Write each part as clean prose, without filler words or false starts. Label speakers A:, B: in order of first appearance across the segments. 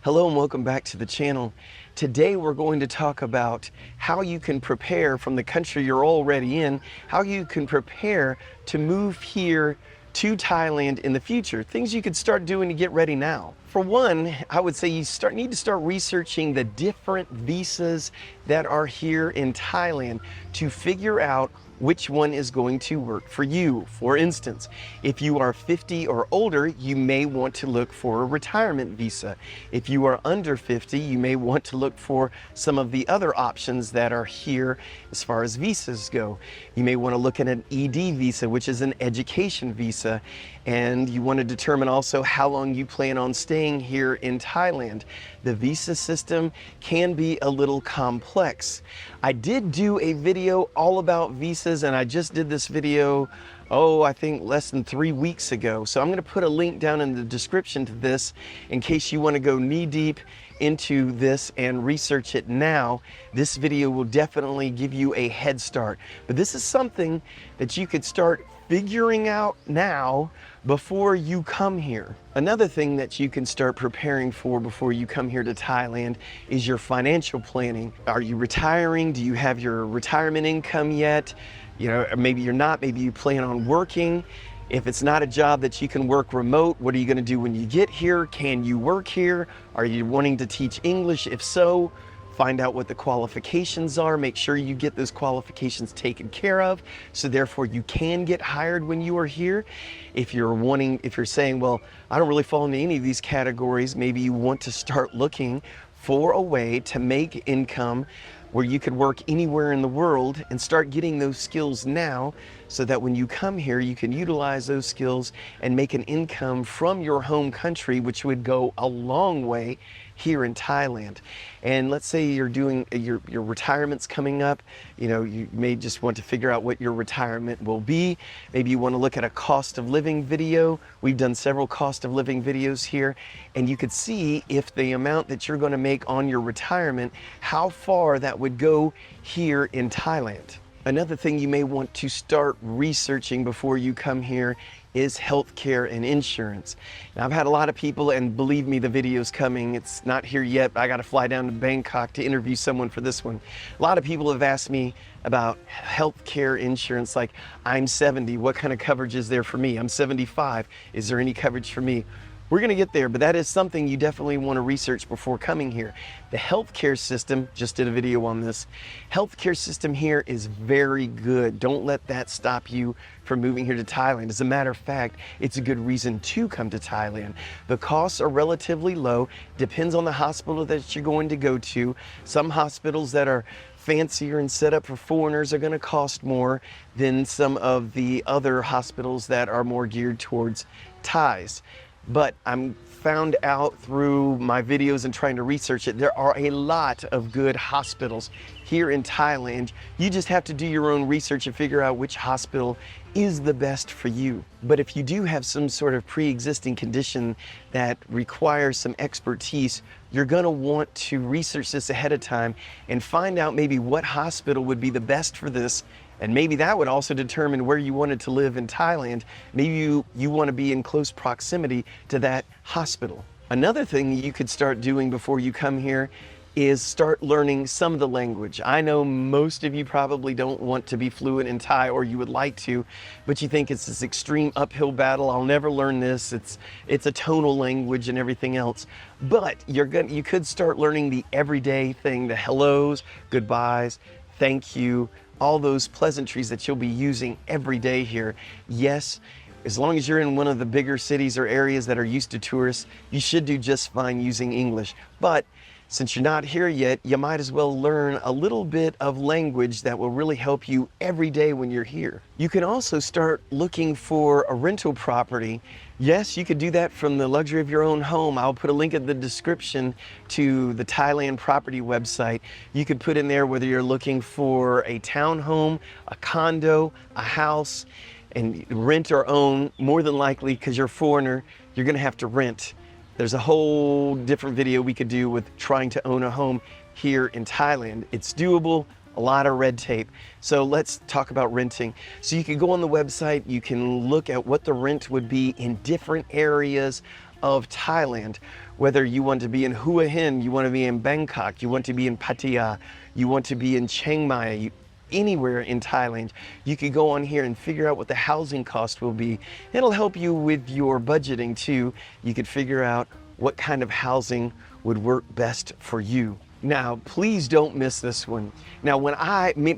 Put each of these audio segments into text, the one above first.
A: Hello and welcome back to the channel. Today we're going to talk about how you can prepare from the country you're already in, how you can prepare to move here to Thailand in the future, things you could start doing to get ready now. For one, I would say you need to start researching the different visas that are here in Thailand to figure out which one is going to work for you. For instance, if you are 50 or older, you may want to look for a retirement visa. If you are under 50, you may want to look for some of the other options that are here as far as visas go. You may want to look at an ED visa, which is an education visa, and you want to determine also how long you plan on staying here in Thailand. The visa system can be a little complex. I did do a video all about visas, and I just did this video, I think less than 3 weeks ago. So I'm going to put a link down in the description to this in case you want to go knee deep into this and research it now. This video will definitely give you a head start. But this is something that you could start figuring out now before you come here. Another thing that you can start preparing for before you come here to Thailand is your financial planning. Are you retiring? Do you have your retirement income yet? Maybe you're not, maybe you plan on working. If it's not a job that you can work remote, what are you going to do when you get here? Can you work here? Are you wanting to teach English? If so, find out what the qualifications are. Make sure you get those qualifications taken care of, so therefore you can get hired when you are here. If you're saying, well, I don't really fall into any of these categories, maybe you want to start looking for a way to make income where you could work anywhere in the world and start getting those skills now, so that when you come here, you can utilize those skills and make an income from your home country, which would go a long way here in Thailand. And let's say you're doing your retirement's coming up. You may just want to figure out what your retirement will be. Maybe you want to look at a cost of living video. We've done several cost of living videos here, and you could see if the amount that you're going to make on your retirement, how far that would go here in Thailand. Another thing you may want to start researching before you come here is healthcare and insurance. Now, I've had a lot of people, and believe me, the video's coming. It's not here yet, but I got to fly down to Bangkok to interview someone for this one. A lot of people have asked me about healthcare insurance, like, I'm 70, what kind of coverage is there for me? I'm 75, is there any coverage for me? We're going to get there, but that is something you definitely want to research before coming here. The healthcare system, just did a video on this, healthcare system here is very good. Don't let that stop you from moving here to Thailand. As a matter of fact, it's a good reason to come to Thailand. The costs are relatively low, depends on the hospital that you're going to go to. Some hospitals that are fancier and set up for foreigners are going to cost more than some of the other hospitals that are more geared towards Thais. But I'm found out through my videos and trying to research it, there are a lot of good hospitals here in Thailand. You just have to do your own research and figure out which hospital is the best for you. But if you do have some sort of pre-existing condition that requires some expertise, you're going to want to research this ahead of time and find out maybe what hospital would be the best for this. And maybe that would also determine where you wanted to live in Thailand. Maybe you want to be in close proximity to that hospital. Another thing you could start doing before you come here is start learning some of the language. I know most of you probably don't want to be fluent in Thai, or you would like to, but you think it's this extreme uphill battle. I'll never learn this. It's a tonal language and everything else. But you could start learning the everyday thing, the hellos, goodbyes, thank you, all those pleasantries that you'll be using every day here. Yes, as long as you're in one of the bigger cities or areas that are used to tourists, you should do just fine using English. But since you're not here yet, you might as well learn a little bit of language that will really help you every day when you're here. You can also start looking for a rental property. Yes, you could do that from the luxury of your own home. I'll put a link in the description to the Thailand property website. You could put in there whether you're looking for a townhome, a condo, a house, and rent or own. More than likely, because you're a foreigner, you're going to have to rent. There's a whole different video we could do with trying to own a home here in Thailand. It's doable, a lot of red tape. So let's talk about renting. So you can go on the website, you can look at what the rent would be in different areas of Thailand. Whether you want to be in Hua Hin, you want to be in Bangkok, you want to be in Pattaya, you want to be in Chiang Mai, anywhere in Thailand, you could go on here and figure out what the housing cost will be. It'll help you with your budgeting too. You could figure out what kind of housing would work best for you. Now, please don't miss this one. Now, when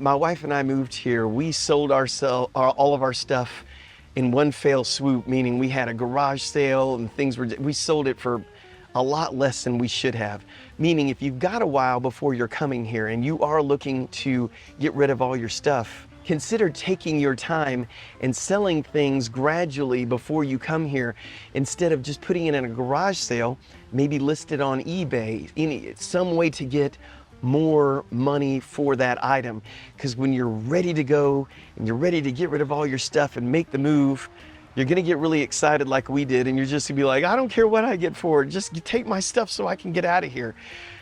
A: my wife and I moved here, we sold all of our stuff in one fell swoop, meaning we had a garage sale and we sold it for a lot less than we should have. Meaning if you've got a while before you're coming here and you are looking to get rid of all your stuff, consider taking your time and selling things gradually before you come here. Instead of just putting it in a garage sale, maybe list it on eBay, some way to get more money for that item. Because when you're ready to go and you're ready to get rid of all your stuff and make the move, you're gonna get really excited like we did, and you're just gonna be like, I don't care what I get for it, just take my stuff so I can get out of here.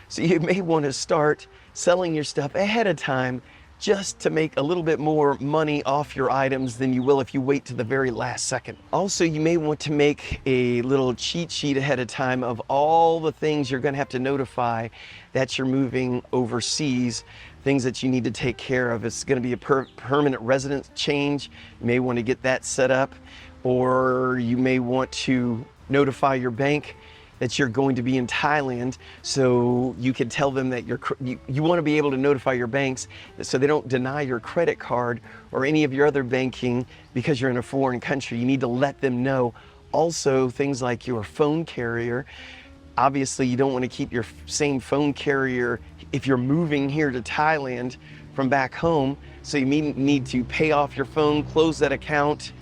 A: So you may wanna start selling your stuff ahead of time just to make a little bit more money off your items than you will if you wait to the very last second. Also, you may want to make a little cheat sheet ahead of time of all the things you're gonna have to notify that you're moving overseas, things that you need to take care of. It's gonna be a permanent residence change. You may wanna get that set up, or you may want to notify your bank that you're going to be in Thailand, so you can tell them that you want to be able to notify your banks so they don't deny your credit card or any of your other banking because you're in a foreign country. You need to let them know. Also, things like your phone carrier. Obviously, you don't want to keep your same phone carrier if you're moving here to Thailand from back home. So you need to pay off your phone, close that account,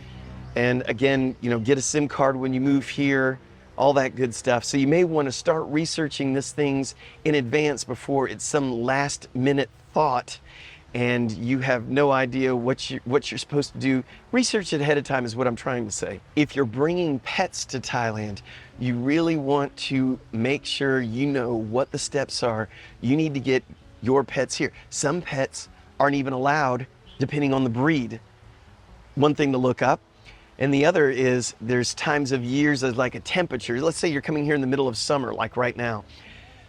A: and again, get a SIM card when you move here, all that good stuff. So you may want to start researching these things in advance before it's some last minute thought and you have no idea what you're supposed to do. Research it ahead of time is what I'm trying to say. If you're bringing pets to Thailand, you really want to make sure you know what the steps are. You need to get your pets here. Some pets aren't even allowed depending on the breed. One thing to look up. And the other is there's times of years of like a temperature. Let's say you're coming here in the middle of summer, like right now.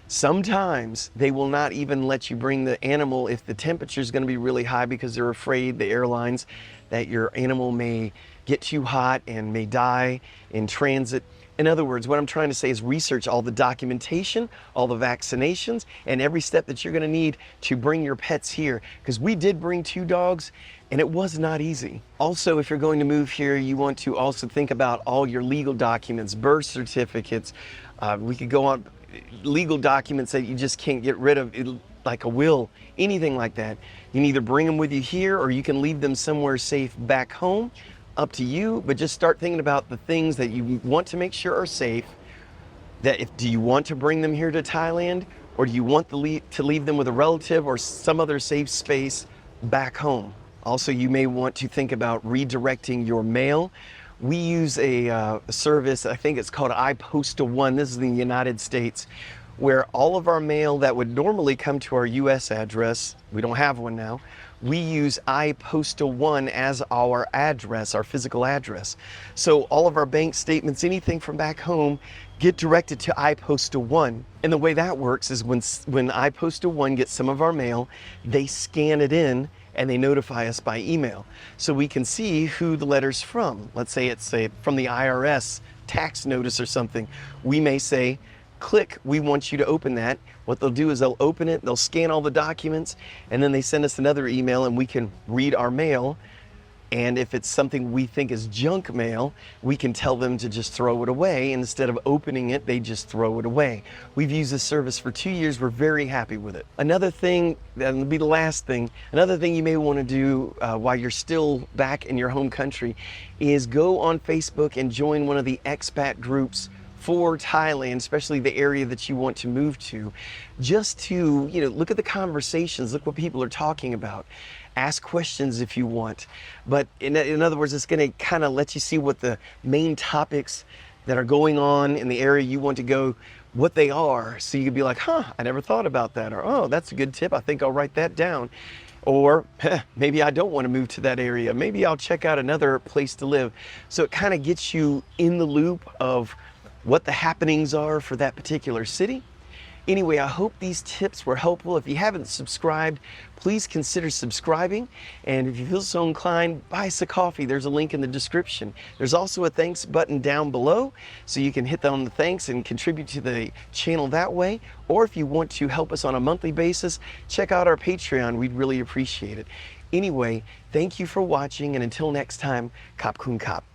A: Sometimes they will not even let you bring the animal if the temperature is going to be really high because they're afraid, the airlines, that your animal may get too hot and may die in transit. In other words, what I'm trying to say is research all the documentation, all the vaccinations, and every step that you're going to need to bring your pets here. Because we did bring 2 dogs, and it was not easy. Also, if you're going to move here, you want to also think about all your legal documents, birth certificates. We could go on legal documents that you just can't get rid of, like a will, anything like that. You can either bring them with you here or you can leave them somewhere safe back home. Up to you, but just start thinking about the things that you want to make sure are safe. Do you want to bring them here to Thailand, or do you want to leave them with a relative or some other safe space back home? Also, you may want to think about redirecting your mail. We use a service, I think it's called iPostal One. This is in the United States, where all of our mail that would normally come to our US address, we don't have one now, we use iPostal One as our address, our physical address. So all of our bank statements, anything from back home, get directed to iPostal One. And the way that works is when iPostal One gets some of our mail, they scan it in and they notify us by email. So we can see who the letter's from. Let's say it's from the IRS tax notice or something. We may say, click, we want you to open that. What they'll do is they'll open it, they'll scan all the documents, and then they send us another email and we can read our mail. And if it's something we think is junk mail, we can tell them to just throw it away. Instead of opening it, they just throw it away. We've used this service for 2 years. We're very happy with it. Another thing, that'll be the last thing, another thing you may want to do while you're still back in your home country is go on Facebook and join one of the expat groups for Thailand, especially the area that you want to move to, just to, look at the conversations, look what people are talking about. Ask questions if you want. But in other words, it's going to kind of let you see what the main topics that are going on in the area you want to go, what they are. So you could be like, I never thought about that. Or, oh, that's a good tip. I think I'll write that down. Or maybe I don't want to move to that area. Maybe I'll check out another place to live. So it kind of gets you in the loop of what the happenings are for that particular city. Anyway, I hope these tips were helpful. If you haven't subscribed, please consider subscribing. And if you feel so inclined, buy us a coffee. There's a link in the description. There's also a thanks button down below, so you can hit on the thanks and contribute to the channel that way. Or if you want to help us on a monthly basis, check out our Patreon. We'd really appreciate it. Anyway, thank you for watching, and until next time, Kap Kun Kap.